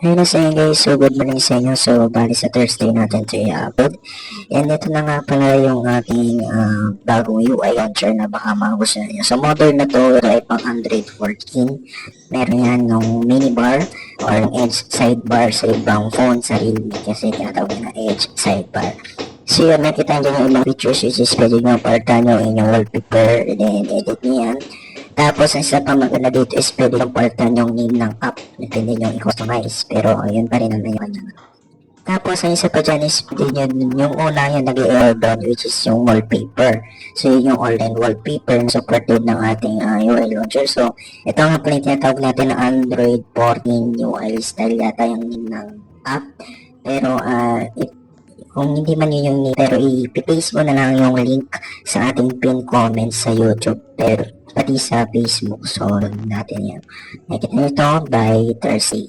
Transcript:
Ayun na sa inyo guys, so good morning sa inyo. So bali sa Thursday natin ito i-upload. And ito na nga pala yung ating bagong UI launcher na baka magustuhan nyo. So model na to ay pang Android 14. Meron yan yung mini bar or yung edge sidebar sa ibang phone sa Realme kasi tinatawag na edge sidebar. So yun, nakita nyo yung ibang features which is pwede nyo palitan yung inyong wallpaper and then edit niyan. Tapos, ang isa pa maganda dito is pwede yung palitan yung name ng app na pwede nyo i-customize. Pero, yun pa rin naman yung kanya. Tapos, ang isa pa dyan is pwede nyo, yung una yung nag-i-error down which is yung wallpaper. So, yun yung online wallpaper na supported ng ating UI launcher. So, ito nga pala yung tinatawag natin na Android 14 UI style yata yung name ng app. Pero, kung hindi man yun yung name, pero i-paste mo na lang yung link sa ating pin comment sa YouTube. Pero, pati sa Facebook. So, natin yan. Nakikita nyo ito by Thursday.